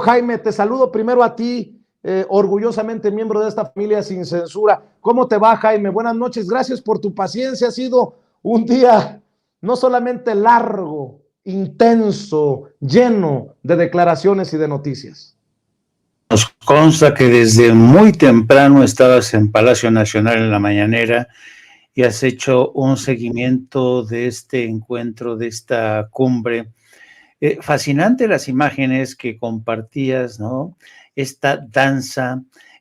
Jaime, te saludo primero a ti, orgullosamente miembro de esta familia sin censura. ¿Cómo te va, Jaime? Buenas noches, gracias por tu paciencia. Ha sido un día no solamente largo, intenso, lleno de declaraciones y de noticias. Nos consta que desde muy temprano estabas en Palacio Nacional en la mañanera y has hecho un seguimiento de este encuentro, de esta cumbre. Fascinante las imágenes que compartías, ¿no? Esta danza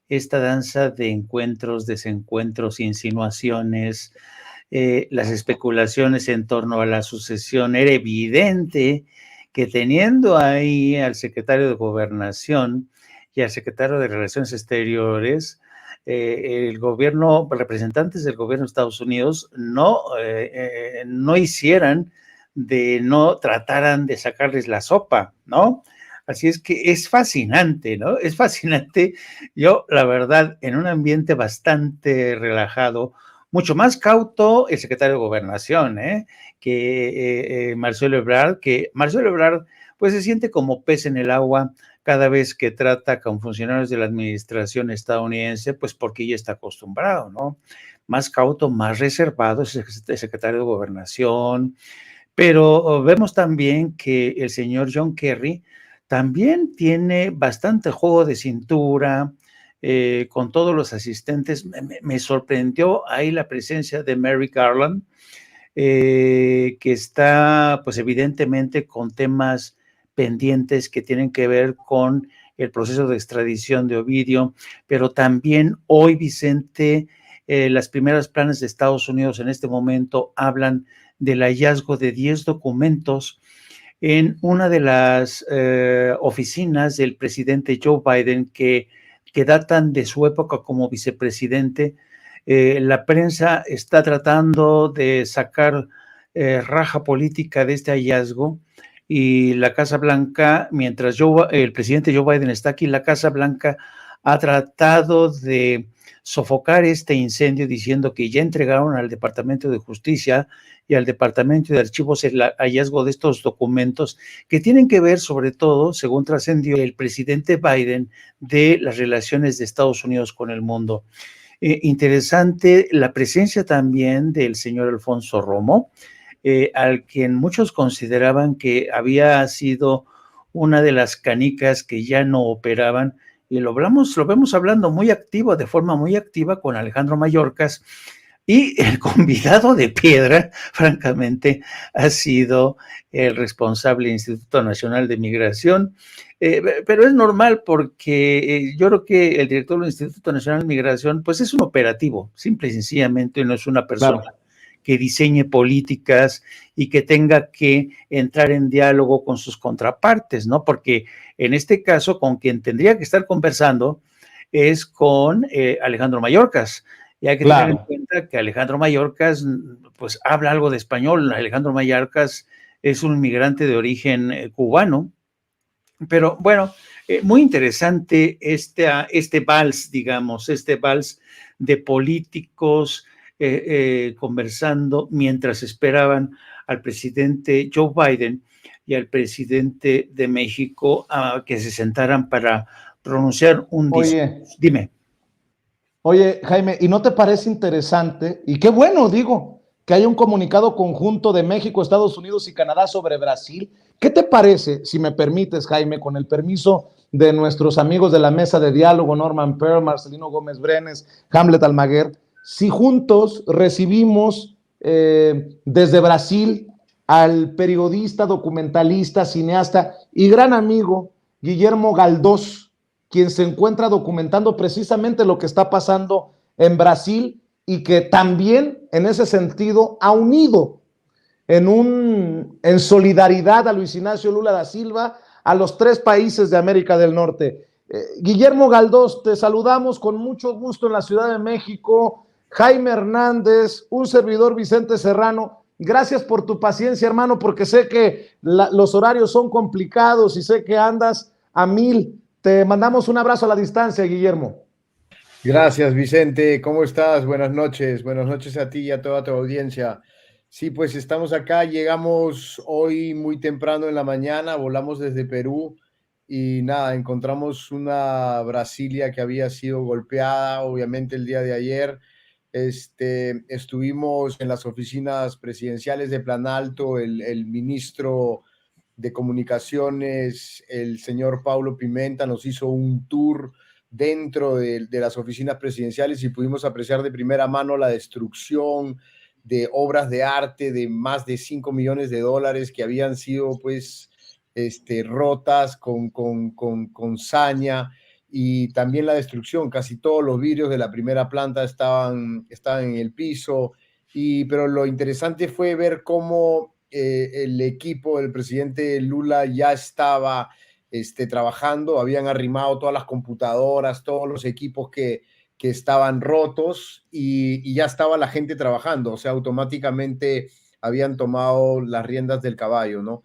de encuentros, desencuentros, insinuaciones, las especulaciones en torno a la sucesión. Era evidente que teniendo ahí al secretario de Gobernación y al secretario de Relaciones Exteriores, el gobierno, representantes del gobierno de Estados Unidos no hicieran no trataran de sacarles la sopa, ¿no? Así es que es fascinante, ¿no? Es fascinante. Yo, la verdad, en un ambiente bastante relajado, mucho más cauto el secretario de Gobernación, que Marcelo Ebrard, pues se siente como pez en el agua cada vez que trata con funcionarios de la administración estadounidense, pues porque ya está acostumbrado, ¿no? Más cauto, más reservado es el secretario de Gobernación, pero vemos también que el señor John Kerry también tiene bastante juego de cintura, con todos los asistentes. Me sorprendió ahí la presencia de Merrick Garland, que está pues evidentemente con temas pendientes que tienen que ver con el proceso de extradición de Ovidio, pero también hoy, Vicente, las primeras planes de Estados Unidos en este momento hablan del hallazgo de 10 documentos en una de las oficinas del presidente Joe Biden que datan de su época como vicepresidente. La prensa está tratando de sacar raja política de este hallazgo y la Casa Blanca, mientras el presidente Joe Biden está aquí, la Casa Blanca ha tratado de sofocar este incendio diciendo que ya entregaron al Departamento de Justicia y al Departamento de Archivos el hallazgo de estos documentos que tienen que ver sobre todo, según trascendió el presidente Biden, de las relaciones de Estados Unidos con el mundo. Interesante la presencia también del señor Alfonso Romo, al quien muchos consideraban que había sido una de las canicas que ya no operaban, y lo vemos hablando muy activo, de forma muy activa con Alejandro Mayorkas, y el convidado de piedra, francamente, ha sido el responsable del Instituto Nacional de Migración, pero es normal porque yo creo que el director del Instituto Nacional de Migración pues es un operativo, simple y sencillamente no es una persona que diseñe políticas y que tenga que entrar en diálogo con sus contrapartes, ¿no? Porque en este caso con quien tendría que estar conversando es con Alejandro Mayorkas. Y hay que tener en cuenta que Alejandro Mayorkas, pues habla algo de español. Alejandro Mayorkas es un inmigrante de origen cubano, pero bueno, muy interesante este vals, digamos, este vals de políticos conversando mientras esperaban al presidente Joe Biden y al presidente de México a que se sentaran para pronunciar un discurso. Dime. Oye, Jaime, ¿y no te parece interesante? Y qué bueno, digo, que haya un comunicado conjunto de México, Estados Unidos y Canadá sobre Brasil. ¿Qué te parece, si me permites, Jaime, con el permiso de nuestros amigos de la mesa de diálogo, Norman Pearl, Marcelino Gómez Brenes, Hamlet Almaguer, si juntos recibimos desde Brasil al periodista, documentalista, cineasta y gran amigo Guillermo Galdós, quien se encuentra documentando precisamente lo que está pasando en Brasil y que también en ese sentido ha unido en solidaridad a Luis Ignacio Lula da Silva a los 3 países de América del Norte. Guillermo Galdós, te saludamos con mucho gusto en la Ciudad de México. Jaime Hernández, un servidor Vicente Serrano. Gracias por tu paciencia, hermano, porque sé que los horarios son complicados y sé que andas a 1000. Te mandamos un abrazo a la distancia, Guillermo. Gracias, Vicente. ¿Cómo estás? Buenas noches. Buenas noches a ti y a toda tu audiencia. Sí, pues estamos acá. Llegamos hoy muy temprano en la mañana. Volamos desde Perú y nada, encontramos una Brasilia que había sido golpeada, obviamente, el día de ayer. Estuvimos en las oficinas presidenciales de Planalto, el ministro de Comunicaciones, el señor Paulo Pimenta, nos hizo un tour dentro de las oficinas presidenciales y pudimos apreciar de primera mano la destrucción de obras de arte de más de 5 millones de dólares que habían sido pues rotas con saña, y también la destrucción. Casi todos los vidrios de la primera planta estaban en el piso, pero lo interesante fue ver cómo el equipo del presidente Lula ya estaba trabajando, habían arrimado todas las computadoras, todos los equipos que estaban rotos, y ya estaba la gente trabajando, o sea, automáticamente habían tomado las riendas del caballo, ¿no?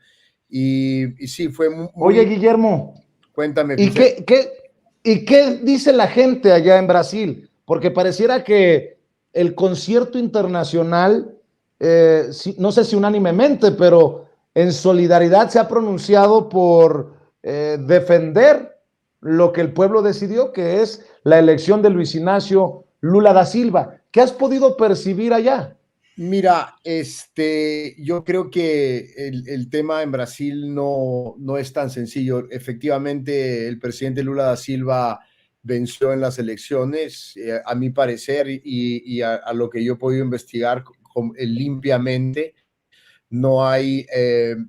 Y sí, fue muy... Oye, Guillermo, Cuéntame, ¿y qué dice la gente allá en Brasil? Porque pareciera que el concierto internacional, no sé si unánimemente, pero en solidaridad se ha pronunciado por defender lo que el pueblo decidió, que es la elección de Luis Ignacio Lula da Silva. ¿Qué has podido percibir allá? Mira, yo creo que el tema en Brasil no es tan sencillo. Efectivamente, el presidente Lula da Silva venció en las elecciones, a mi parecer, y a lo que yo he podido investigar limpiamente. No hay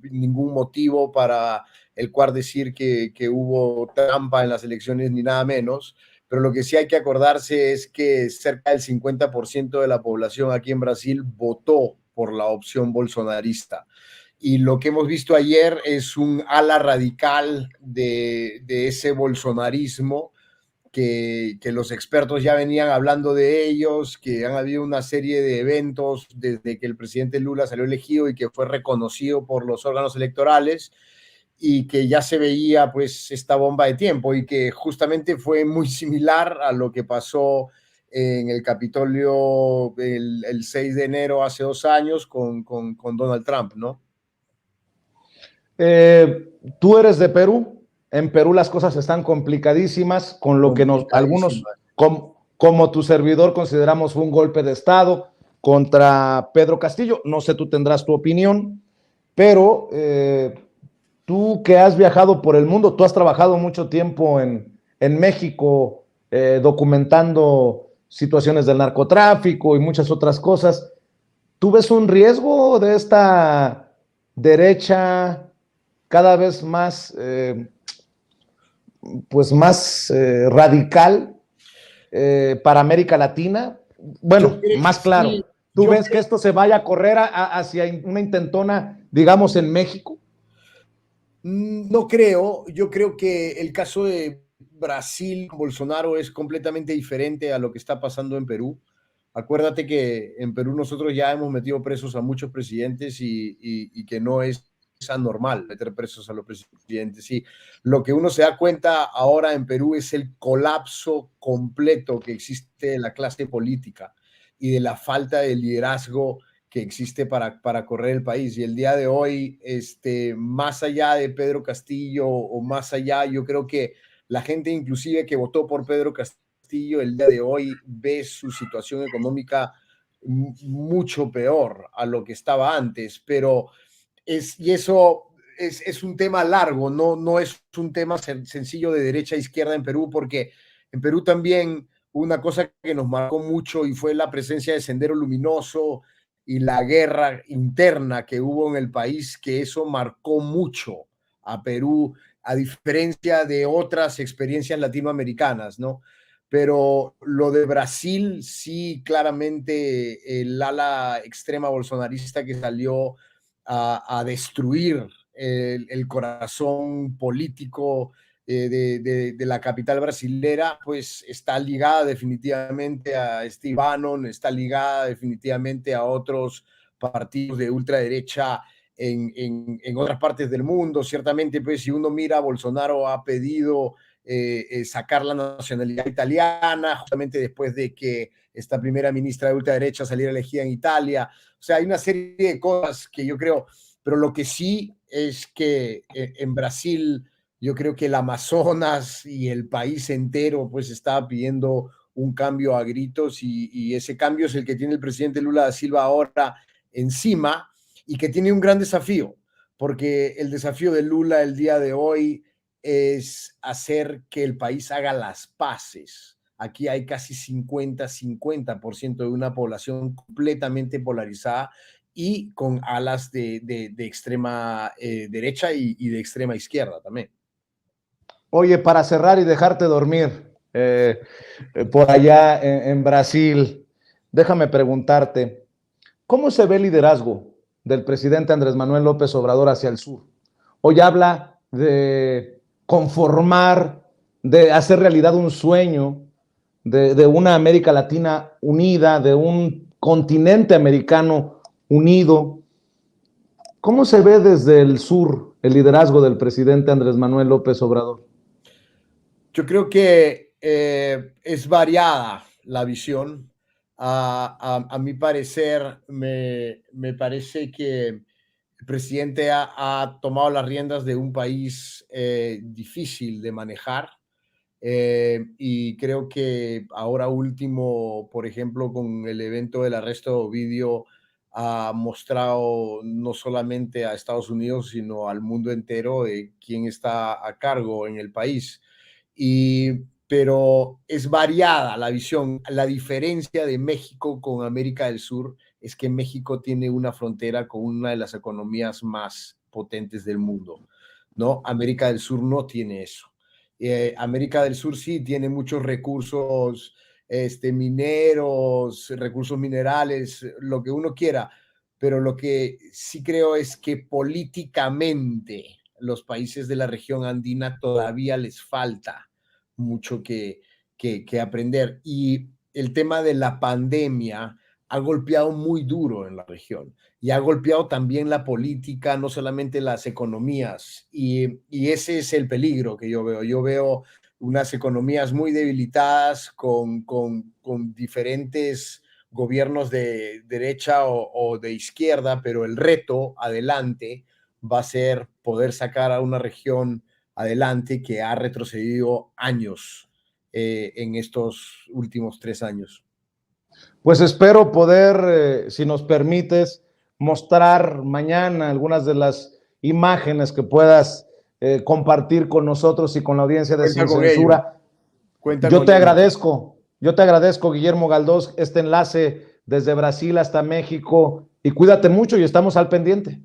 ningún motivo para el cual decir que hubo trampa en las elecciones ni nada menos, pero lo que sí hay que acordarse es que cerca del 50% de la población aquí en Brasil votó por la opción bolsonarista. Y lo que hemos visto ayer es un ala radical de ese bolsonarismo que los expertos ya venían hablando de ellos, que han habido una serie de eventos desde que el presidente Lula salió elegido y que fue reconocido por los órganos electorales, y que ya se veía pues esta bomba de tiempo, y que justamente fue muy similar a lo que pasó en el Capitolio el 6 de enero hace 2 años con Donald Trump, ¿no? Tú eres de Perú. En Perú las cosas están complicadísimas con lo que algunos, como tu servidor, consideramos fue un golpe de Estado contra Pedro Castillo. No sé, tú tendrás tu opinión, pero tú que has viajado por el mundo, tú has trabajado mucho tiempo en México documentando situaciones del narcotráfico y muchas otras cosas. ¿Tú ves un riesgo de esta derecha cada vez más, pues más radical para América Latina? Bueno, más claro, sí, ¿tú ves que esto se vaya a correr hacia una intentona, digamos, en México? No creo. Yo creo que el caso de Brasil, Bolsonaro, es completamente diferente a lo que está pasando en Perú. Acuérdate que en Perú nosotros ya hemos metido presos a muchos presidentes, y que no es anormal meter presos a los presidentes. Y lo que uno se da cuenta ahora en Perú es el colapso completo que existe de la clase política y de la falta de liderazgo que existe para correr el país. Y el día de hoy, más allá de Pedro Castillo, o más allá, yo creo que la gente inclusive que votó por Pedro Castillo el día de hoy ve su situación económica mucho peor a lo que estaba antes, pero eso es un tema largo, no es un tema sencillo de derecha a izquierda en Perú, porque en Perú también una cosa que nos marcó mucho y fue la presencia de Sendero Luminoso y la guerra interna que hubo en el país, que eso marcó mucho a Perú, a diferencia de otras experiencias latinoamericanas, ¿no? Pero lo de Brasil, sí, claramente el ala extrema bolsonarista que salió a destruir el corazón político de la capital brasilera, pues está ligada definitivamente a Steve Bannon, está ligada definitivamente a otros partidos de ultraderecha en otras partes del mundo. Ciertamente, pues si uno mira, Bolsonaro ha pedido sacar la nacionalidad italiana justamente después de que esta primera ministra de ultraderecha saliera elegida en Italia. O sea, hay una serie de cosas que yo creo, pero lo que sí es que en Brasil Yo creo que el Amazonas y el país entero pues estaba pidiendo un cambio a gritos y ese cambio es el que tiene el presidente Lula da Silva ahora encima y que tiene un gran desafío, porque el desafío de Lula el día de hoy es hacer que el país haga las paces. Aquí hay casi 50-50% de una población completamente polarizada y con alas de extrema derecha y de extrema izquierda también. Oye, para cerrar y dejarte dormir, por allá en Brasil, déjame preguntarte, ¿cómo se ve el liderazgo del presidente Andrés Manuel López Obrador hacia el sur? Hoy habla de conformar, de hacer realidad un sueño de una América Latina unida, de un continente americano unido. ¿Cómo se ve desde el sur el liderazgo del presidente Andrés Manuel López Obrador? Yo creo que es variada la visión. A mi parecer, me parece que el presidente ha tomado las riendas de un país difícil de manejar. Y creo que ahora último, por ejemplo, con el evento del arresto de Ovidio, ha mostrado no solamente a Estados Unidos, sino al mundo entero de quién está a cargo en el país. Pero es variada la visión. La diferencia de México con América del Sur es que México tiene una frontera con una de las economías más potentes del mundo, ¿no? América del Sur no tiene eso. América del Sur sí tiene muchos recursos mineros, recursos minerales, lo que uno quiera, pero lo que sí creo es que políticamente los países de la región andina todavía les falta mucho que aprender. Y el tema de la pandemia ha golpeado muy duro en la región y ha golpeado también la política, no solamente las economías. Y ese es el peligro que yo veo. Yo veo unas economías muy debilitadas con diferentes gobiernos de derecha o de izquierda, pero el reto adelante va a ser poder sacar a una región adelante que ha retrocedido años en estos últimos 3 años. Pues espero poder, si nos permites, mostrar mañana algunas de las imágenes que puedas compartir con nosotros y con la audiencia de Cuenta Sin con Censura. Cuenta Yo con te ello. agradezco, Guillermo Galdós, este enlace desde Brasil hasta México y cuídate mucho y estamos al pendiente.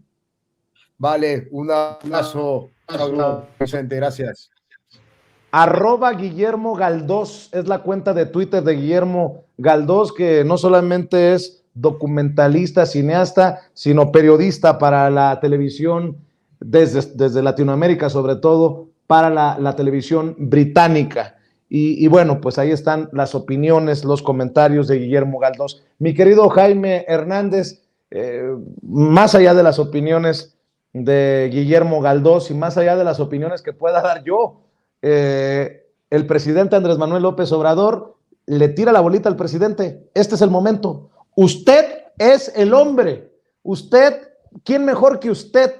Vale, un abrazo, Vicente, gracias. @Guillermo Galdós es la cuenta de Twitter de Guillermo Galdós, que no solamente es documentalista, cineasta, sino periodista para la televisión desde Latinoamérica, sobre todo para la televisión británica. Y bueno, pues ahí están las opiniones, los comentarios de Guillermo Galdós. Mi querido Jaime Hernández, más allá de las opiniones de Guillermo Galdós y más allá de las opiniones que pueda dar yo, el presidente Andrés Manuel López Obrador le tira la bolita al presidente. Este es el momento. Usted es el hombre. Usted, ¿quién mejor que usted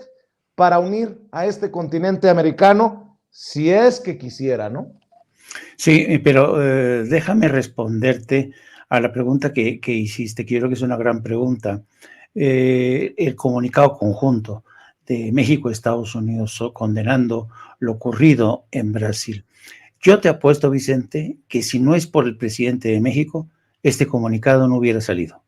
para unir a este continente americano si es que quisiera, ¿no? Sí, pero déjame responderte a la pregunta que hiciste, que yo creo que es una gran pregunta. El comunicado conjunto de México y Estados Unidos condenando lo ocurrido en Brasil. Yo te apuesto, Vicente, que si no es por el presidente de México, este comunicado no hubiera salido.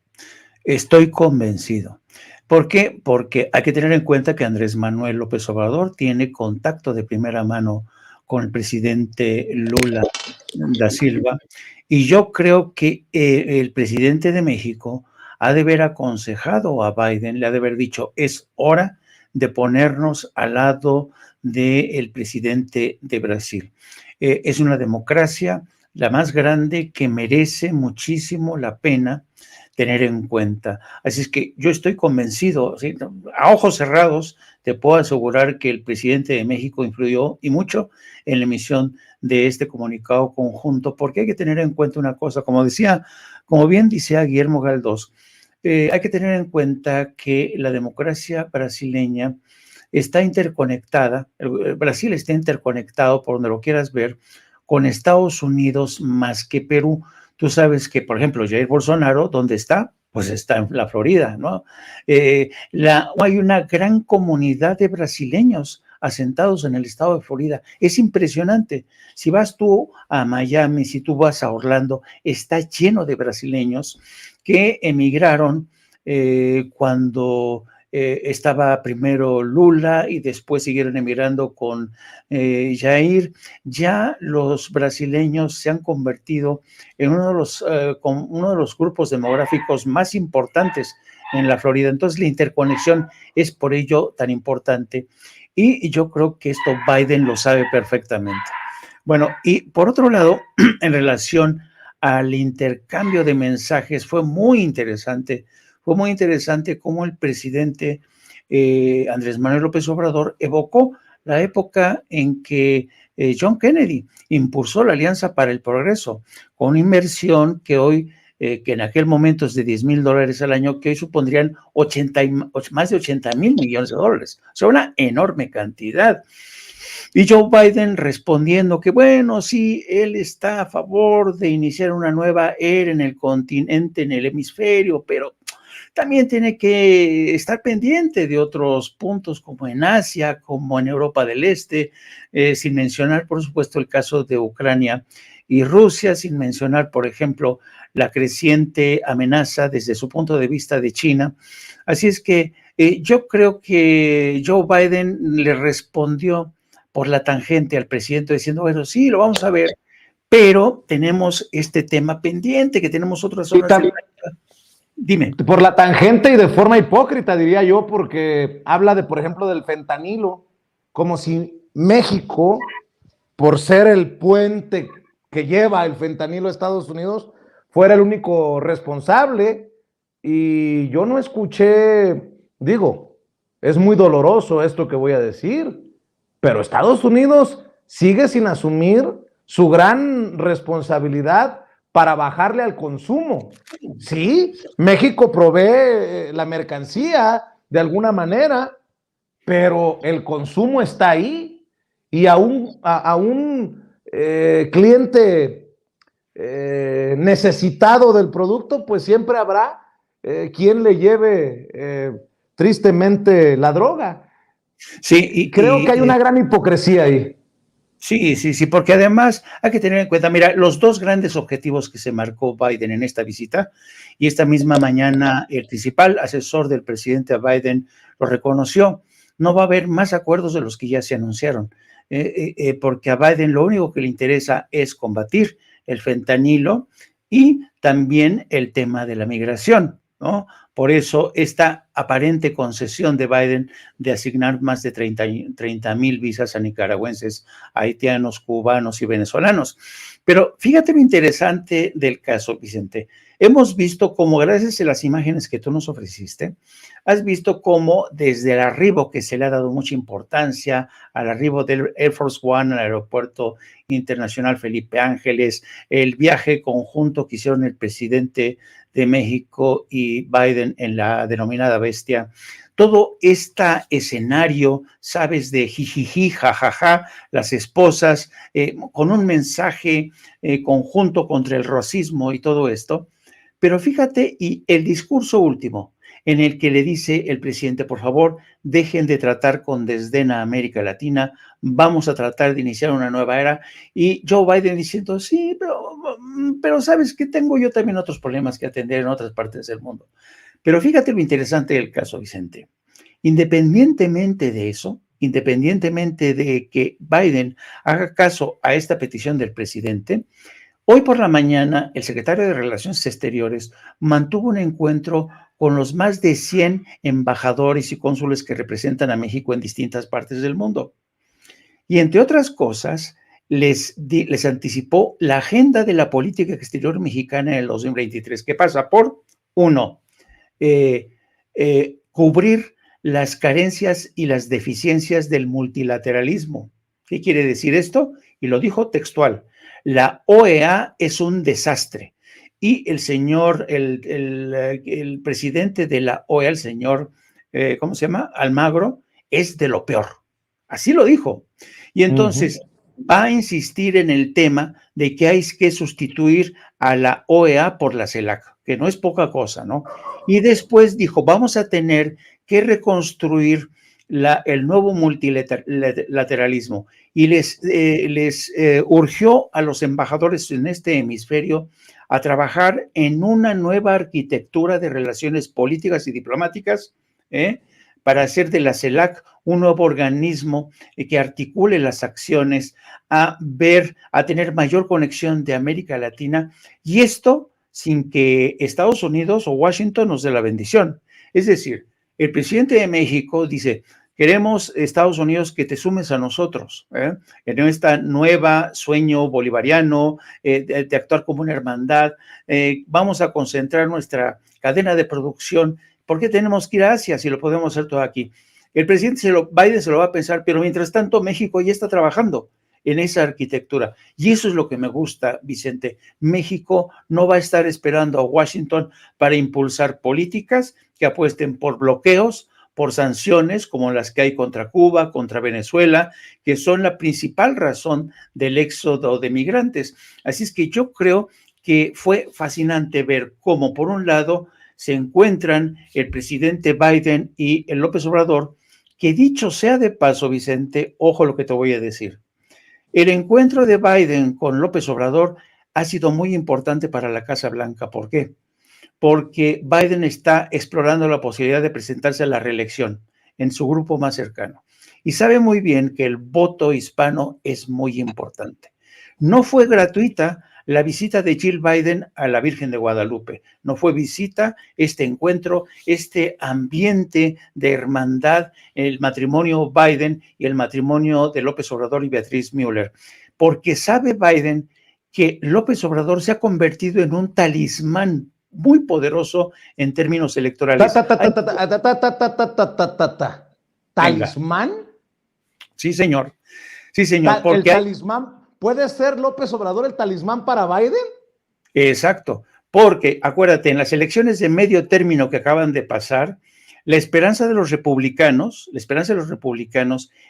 Estoy convencido. ¿Por qué? Porque hay que tener en cuenta que Andrés Manuel López Obrador tiene contacto de primera mano con el presidente Lula da Silva, y yo creo que el presidente de México ha de haber aconsejado a Biden, le ha de haber dicho, es hora de ponernos al lado del presidente de Brasil. Es una democracia la más grande que merece muchísimo la pena tener en cuenta. Así es que yo estoy convencido, ¿sí? A ojos cerrados, te puedo asegurar que el presidente de México influyó y mucho en la emisión de este comunicado conjunto, porque hay que tener en cuenta una cosa, como bien decía Guillermo Galdós, hay que tener en cuenta que la democracia brasileña está interconectada, Brasil está interconectado, por donde lo quieras ver, con Estados Unidos más que Perú. Tú sabes que, por ejemplo, Jair Bolsonaro, ¿dónde está? Pues está en la Florida, ¿no? Hay una gran comunidad de brasileños asentados en el estado de Florida. Es impresionante. Si vas tú a Miami, si tú vas a Orlando, está lleno de brasileños que emigraron cuando estaba primero Lula y después siguieron emigrando con Jair. Ya los brasileños se han convertido en uno de los grupos demográficos más importantes en la Florida. Entonces la interconexión es por ello tan importante y yo creo que esto Biden lo sabe perfectamente. Bueno, y por otro lado, en relación al intercambio de mensajes, fue muy interesante cómo el presidente Andrés Manuel López Obrador evocó la época en que John Kennedy impulsó la Alianza para el Progreso, con una inversión que hoy, que en aquel momento es de $10,000 al año, que hoy supondrían más de 80,000 millones de dólares. O sea, una enorme cantidad. Y Joe Biden respondiendo que, bueno, sí, él está a favor de iniciar una nueva era en el continente, en el hemisferio, pero también tiene que estar pendiente de otros puntos como en Asia, como en Europa del Este, sin mencionar, por supuesto, el caso de Ucrania y Rusia, sin mencionar, por ejemplo, la creciente amenaza desde su punto de vista de China. Así es que yo creo que Joe Biden le respondió por la tangente al presidente diciendo, bueno, sí, lo vamos a ver, pero tenemos este tema pendiente, que tenemos otras zonas de... Dime. Por la tangente y de forma hipócrita, diría yo, porque habla de, por ejemplo, del fentanilo, como si México, por ser el puente que lleva el fentanilo a Estados Unidos, fuera el único responsable. Y yo no escuché, digo, es muy doloroso esto que voy a decir, pero Estados Unidos sigue sin asumir su gran responsabilidad para bajarle al consumo. Sí, México provee la mercancía de alguna manera, pero el consumo está ahí y a un cliente necesitado del producto, pues siempre habrá quien le lleve tristemente la droga. Sí, creo que hay una gran hipocresía ahí. Sí, porque además hay que tener en cuenta, mira, los dos grandes objetivos que se marcó Biden en esta visita, y esta misma mañana el principal asesor del presidente Biden lo reconoció, no va a haber más acuerdos de los que ya se anunciaron, porque a Biden lo único que le interesa es combatir el fentanilo y también el tema de la migración, ¿no? Por eso esta aparente concesión de Biden de asignar más de 30,000 visas a nicaragüenses, haitianos, cubanos y venezolanos. Pero fíjate lo interesante del caso, Vicente. Hemos visto cómo, gracias a las imágenes que tú nos ofreciste, has visto cómo desde el arribo, que se le ha dado mucha importancia al arribo del Air Force One al aeropuerto internacional Felipe Ángeles, el viaje conjunto que hicieron el presidente de México y Biden en la denominada Bestia, todo este escenario, sabes, de jijiji, jajaja, las esposas, con un mensaje conjunto contra el racismo y todo esto. Pero fíjate, y el discurso último, en el que le dice el presidente, por favor, dejen de tratar con desdén a América Latina, vamos a tratar de iniciar una nueva era, y Joe Biden diciendo, sí, pero ¿sabes qué? Tengo yo también otros problemas que atender en otras partes del mundo. Pero fíjate lo interesante del caso, Vicente. Independientemente de eso, independientemente de que Biden haga caso a esta petición del presidente, hoy por la mañana el secretario de Relaciones Exteriores mantuvo un encuentro con los más de 100 embajadores y cónsules que representan a México en distintas partes del mundo. Y entre otras cosas, les anticipó la agenda de la política exterior mexicana en el 2023, que pasa por, uno, cubrir las carencias y las deficiencias del multilateralismo. ¿Qué quiere decir esto? Y lo dijo textual. La OEA es un desastre. Y el señor, el presidente de la OEA, el señor, ¿cómo se llama? Almagro, es de lo peor. Así lo dijo. Y entonces va a insistir en el tema de que hay que sustituir a la OEA por la CELAC, que no es poca cosa, ¿no? Y después dijo, vamos a tener que reconstruir el nuevo multilateralismo y les urgió a los embajadores en este hemisferio a trabajar en una nueva arquitectura de relaciones políticas y diplomáticas, para hacer de la CELAC un nuevo organismo que articule las acciones, a tener mayor conexión de América Latina, y esto sin que Estados Unidos o Washington nos dé la bendición. Es decir, el presidente de México dice, queremos, Estados Unidos, que te sumes a nosotros, en esta nueva sueño bolivariano de actuar como una hermandad. Vamos a concentrar nuestra cadena de producción. ¿Por qué tenemos que ir a Asia si lo podemos hacer todo aquí? El presidente Biden se lo va a pensar, pero mientras tanto México ya está trabajando en esa arquitectura. Y eso es lo que me gusta, Vicente. México no va a estar esperando a Washington para impulsar políticas que apuesten por bloqueos, por sanciones como las que hay contra Cuba, contra Venezuela, que son la principal razón del éxodo de migrantes. Así es que yo creo que fue fascinante ver cómo, por un lado, se encuentran el presidente Biden y el López Obrador, que dicho sea de paso, Vicente, ojo lo que te voy a decir. El encuentro de Biden con López Obrador ha sido muy importante para la Casa Blanca. ¿Por qué? Porque Biden está explorando la posibilidad de presentarse a la reelección en su grupo más cercano. Y sabe muy bien que el voto hispano es muy importante. No fue gratuita la visita de Jill Biden a la Virgen de Guadalupe. No fue visita, este encuentro, este ambiente de hermandad, el matrimonio Biden y el matrimonio de López Obrador y Beatriz Müller. Porque sabe Biden que López Obrador se ha convertido en un talismán muy poderoso en términos electorales. ¿Talismán? Sí, señor. Sí, señor. Porque ¿el talismán puede ser López Obrador el talismán para Biden? Exacto. Porque, acuérdate, en las elecciones de medio término que acaban de pasar, la esperanza de los republicanos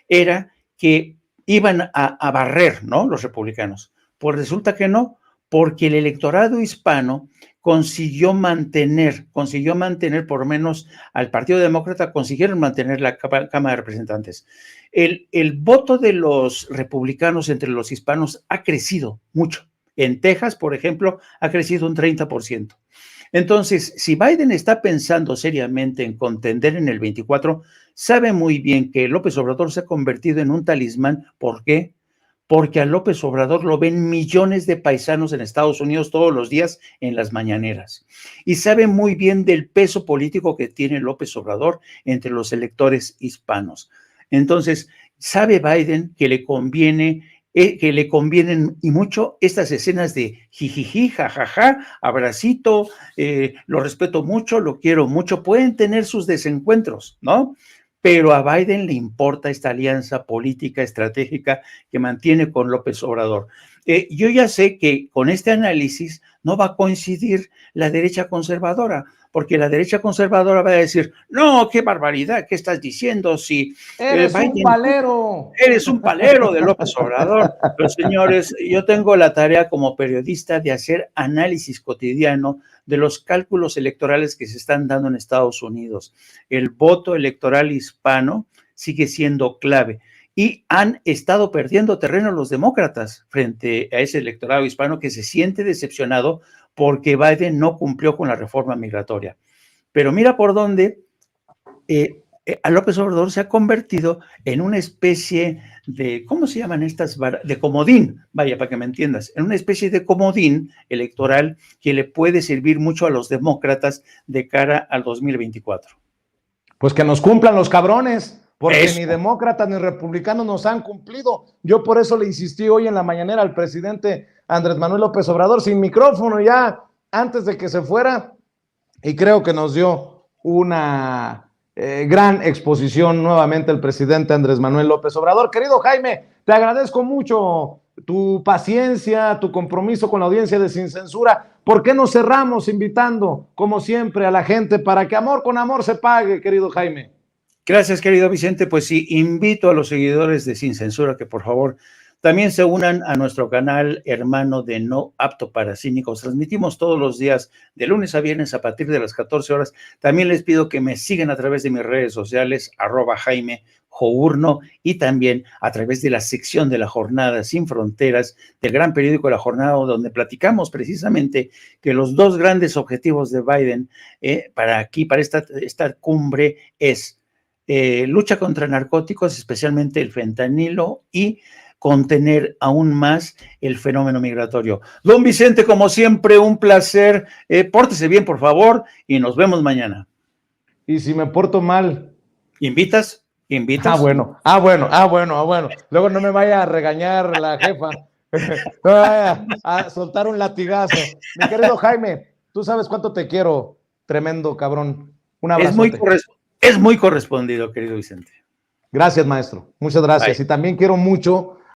era que iban a barrer, ¿no? Los republicanos. Pues resulta que no, porque el electorado hispano consiguió mantener por lo menos al Partido Demócrata, consiguieron mantener la Cámara de Representantes. El voto de los republicanos entre los hispanos ha crecido mucho. En Texas, por ejemplo, ha crecido un 30%. Entonces, si Biden está pensando seriamente en contender en el 24, sabe muy bien que López Obrador se ha convertido en un talismán. ¿Por qué? Porque a López Obrador lo ven millones de paisanos en Estados Unidos todos los días en las mañaneras. Y sabe muy bien del peso político que tiene López Obrador entre los electores hispanos. Entonces, sabe Biden que le convienen y mucho estas escenas de jijiji, jajaja, abracito, lo respeto mucho, lo quiero mucho. Pueden tener sus desencuentros, ¿no? Pero a Biden le importa esta alianza política estratégica que mantiene con López Obrador. Yo ya sé que con este análisis no va a coincidir la derecha conservadora, porque la derecha conservadora va a decir, no, qué barbaridad, ¿qué estás diciendo? Si eres Biden, un palero. Eres un palero de López Obrador. Pero señores, yo tengo la tarea como periodista de hacer análisis cotidiano de los cálculos electorales que se están dando en Estados Unidos. El voto electoral hispano sigue siendo clave y han estado perdiendo terreno los demócratas frente a ese electorado hispano que se siente decepcionado porque Biden no cumplió con la reforma migratoria. Pero mira por dónde a López Obrador se ha convertido en una especie de, ¿cómo se llaman estas? De comodín, vaya, para que me entiendas, en una especie de comodín electoral que le puede servir mucho a los demócratas de cara al 2024. Pues que nos cumplan los cabrones, porque ni demócratas ni republicanos nos han cumplido. Yo por eso le insistí hoy en la mañanera al presidente Andrés Manuel López Obrador, sin micrófono ya, antes de que se fuera, y creo que nos dio una gran exposición nuevamente el presidente Andrés Manuel López Obrador. Querido Jaime, te agradezco mucho tu paciencia, tu compromiso con la audiencia de Sin Censura. ¿Por qué no cerramos invitando, como siempre, a la gente para que amor con amor se pague, querido Jaime? Gracias, querido Vicente. Pues sí, invito a los seguidores de Sin Censura que por favor también se unan a nuestro canal hermano de No Apto para Cínicos. Transmitimos todos los días, de lunes a viernes, a partir de las 14 horas. También les pido que me sigan a través de mis redes sociales, @Jaime Journo, y también a través de la sección de La Jornada Sin Fronteras del gran periódico La Jornada, donde platicamos precisamente que los dos grandes objetivos de Biden para esta cumbre es lucha contra narcóticos, especialmente el fentanilo, y contener aún más el fenómeno migratorio. Don Vicente, como siempre, un placer. Pórtese bien, por favor, y nos vemos mañana. Y si me porto mal. ¿Invitas? Bueno. Luego no me vaya a regañar la jefa. No me vaya a soltar un latigazo. Mi querido Jaime, tú sabes cuánto te quiero, tremendo cabrón. Un abrazo. Es muy correspondido, querido Vicente. Gracias, maestro. Muchas gracias. Bye. Y también quiero mucho